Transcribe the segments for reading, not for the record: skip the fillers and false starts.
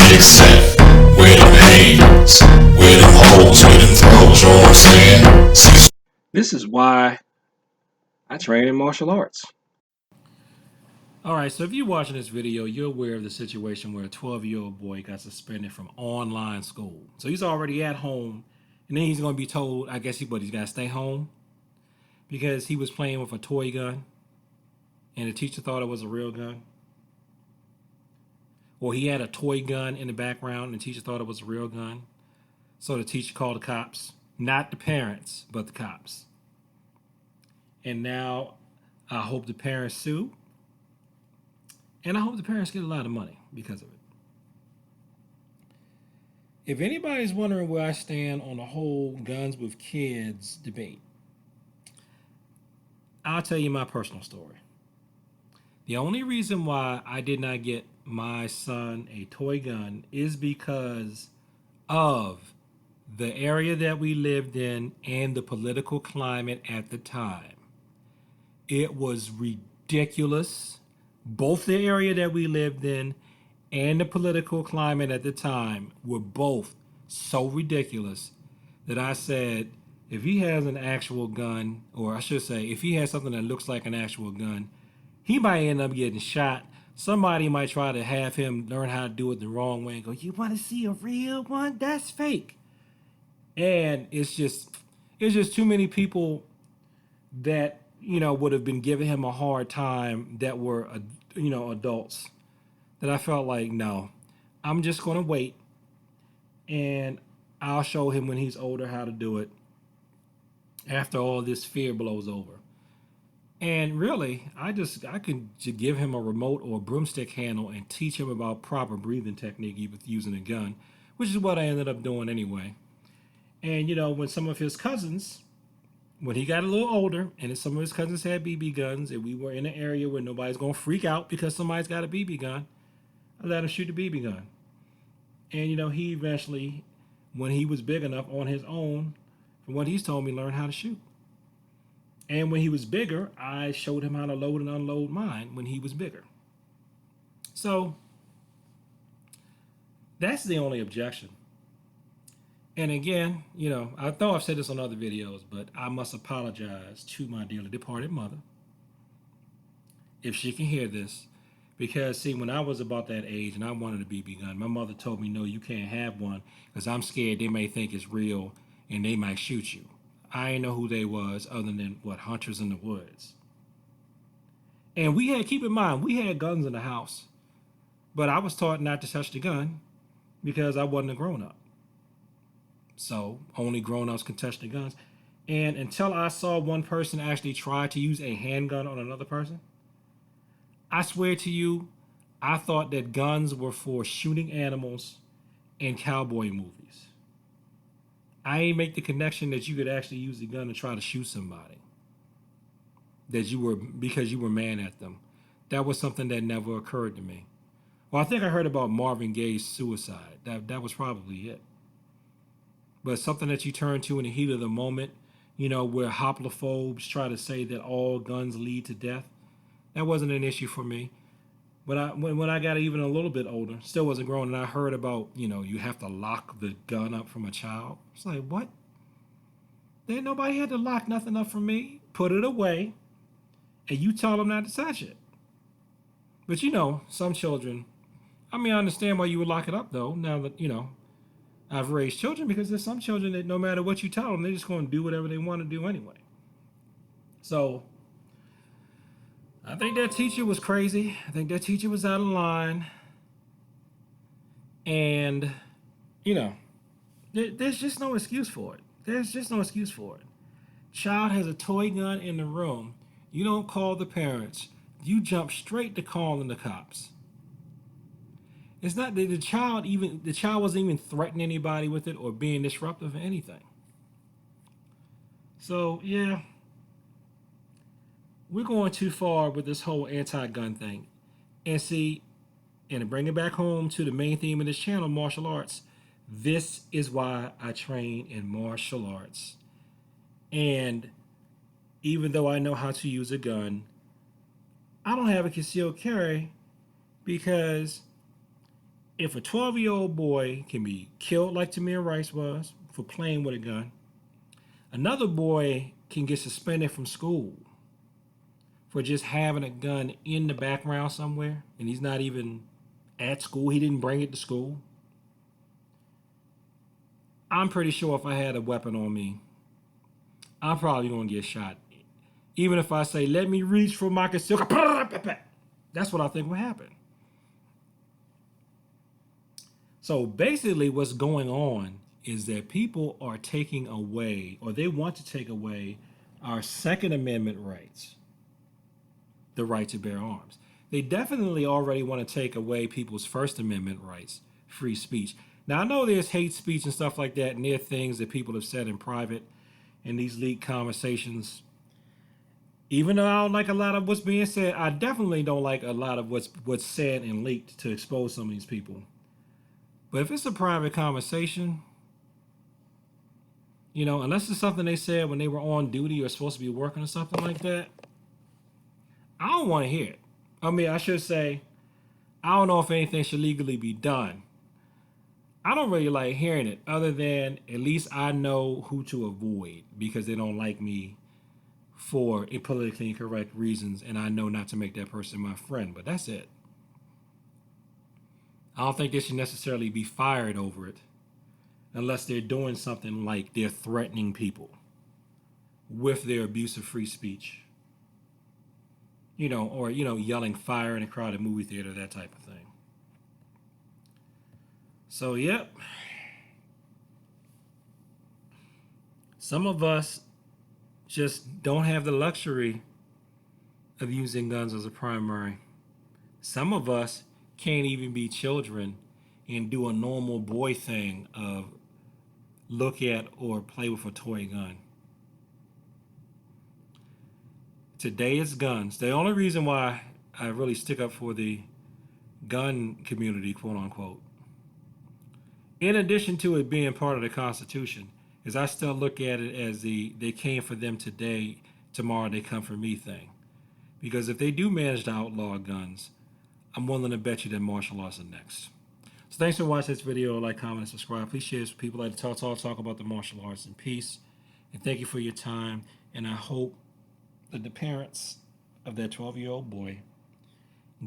big set, with them hands, with them holes, with them throws, you know what I'm saying? This is why I train in martial arts. All right, so if you're watching this video, you're aware of the situation where a 12-year-old boy got suspended from online school. So he's already at home, and then he's going to be told, I guess he's got to stay home because he was playing with a toy gun, and the teacher thought it was a real gun. Or he had a toy gun in the background, and the teacher thought it was a real gun. So the teacher called the cops, not the parents, but the cops. And now I hope the parents sue, and I hope the parents get a lot of money because of it. If anybody's wondering where I stand on the whole guns with kids debate, I'll tell you my personal story. The only reason why I did not get my son a toy gun is because of the area that we lived in and the political climate at the time. It was ridiculous. Both the area that we lived in and the political climate at the time were both so ridiculous that I said, if he has an actual gun, or I should say, if he has something that looks like an actual gun, he might end up getting shot. Somebody might try to have him learn how to do it the wrong way and go, you want to see a real one? That's fake. And it's just too many people that would have been giving him a hard time that were adults, that I felt like, no, I'm just going to wait, and I'll show him when he's older how to do it after all this fear blows over. And really, I could give him a remote or a broomstick handle and teach him about proper breathing technique with using a gun, which is what I ended up doing anyway. And when some of his cousins, when he got a little older, and some of his cousins had BB guns, and we were in an area where nobody's gonna freak out because somebody's got a BB gun, I let him shoot the BB gun. And he eventually, when he was big enough on his own, from what he's told me, learned how to shoot. And when he was bigger, I showed him how to load and unload mine when he was bigger. So that's the only objection. And again, I know I've said this on other videos, but I must apologize to my dearly departed mother if she can hear this. Because, see, when I was about that age and I wanted a BB gun, my mother told me, no, you can't have one because I'm scared they may think it's real and they might shoot you. I didn't know who they was other than, hunters in the woods. And keep in mind, we had guns in the house, but I was taught not to touch the gun because I wasn't a grown-up. So only grown-ups can touch the guns. And until I saw one person actually try to use a handgun on another person, I swear to you, I thought that guns were for shooting animals in cowboy movies. I ain't make the connection that you could actually use a gun to try to shoot somebody. Because you were mad at them. That was something that never occurred to me. Well, I think I heard about Marvin Gaye's suicide. That was probably it. But something that you turn to in the heat of the moment, where hoplophobes try to say that all guns lead to death, that wasn't an issue for me. But when I got even a little bit older, still wasn't grown, and I heard about, you have to lock the gun up from a child. It's like, what? Ain't nobody had to lock nothing up from me. Put it away, and you tell them not to touch it. But some children, I understand why you would lock it up, though, now that, I've raised children, because there's some children that no matter what you tell them, they're just going to do whatever they want to do anyway. So I think that teacher was crazy. I think that teacher was out of line. And, there's just no excuse for it. There's just no excuse for it. Child has a toy gun in the room. You don't call the parents. You jump straight to calling the cops. It's not that the child wasn't even threatening anybody with it or being disruptive or anything. So yeah, we're going too far with this whole anti-gun thing. And see, and to bring it back home to the main theme of this channel, martial arts, this is why I train in martial arts. And even though I know how to use a gun, I don't have a concealed carry because if a 12-year-old boy can be killed like Tamir Rice was for playing with a gun, another boy can get suspended from school for just having a gun in the background somewhere, and he's not even at school. He didn't bring it to school. I'm pretty sure if I had a weapon on me, I'm probably going to get shot. Even if I say, let me reach for my concealed, that's what I think will happen. So basically what's going on is that people are taking away, or they want to take away, our Second Amendment rights, the right to bear arms. They definitely already want to take away people's First Amendment rights, free speech. Now, I know there's hate speech and stuff like that, and there are things that people have said in private in these leaked conversations. Even though I don't like a lot of what's being said, I definitely don't like a lot of what's said and leaked to expose some of these people. But if it's a private conversation, unless it's something they said when they were on duty or supposed to be working or something like that, I don't want to hear it. I mean, I should say, I don't know if anything should legally be done. I don't really like hearing it, other than at least I know who to avoid because they don't like me for politically incorrect reasons, and I know not to make that person my friend, but that's it. I don't think they should necessarily be fired over it unless they're doing something like they're threatening people with their abuse of free speech. Or yelling fire in a crowded movie theater, that type of thing. So, yep. Some of us just don't have the luxury of using guns as a primary. Some of us can't even be children and do a normal boy thing of look at or play with a toy gun. Today it's guns. The only reason why I really stick up for the gun community, quote unquote, in addition to it being part of the Constitution, is I still look at it as they came for them today, tomorrow they come for me thing. Because if they do manage to outlaw guns, I'm willing to bet you that martial arts are next. So thanks for watching this video. Like, comment, and subscribe. Please share this with people like to talk about the martial arts in peace. And thank you for your time. And I hope that the parents of that 12-year-old boy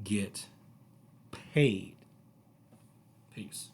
get paid. Peace.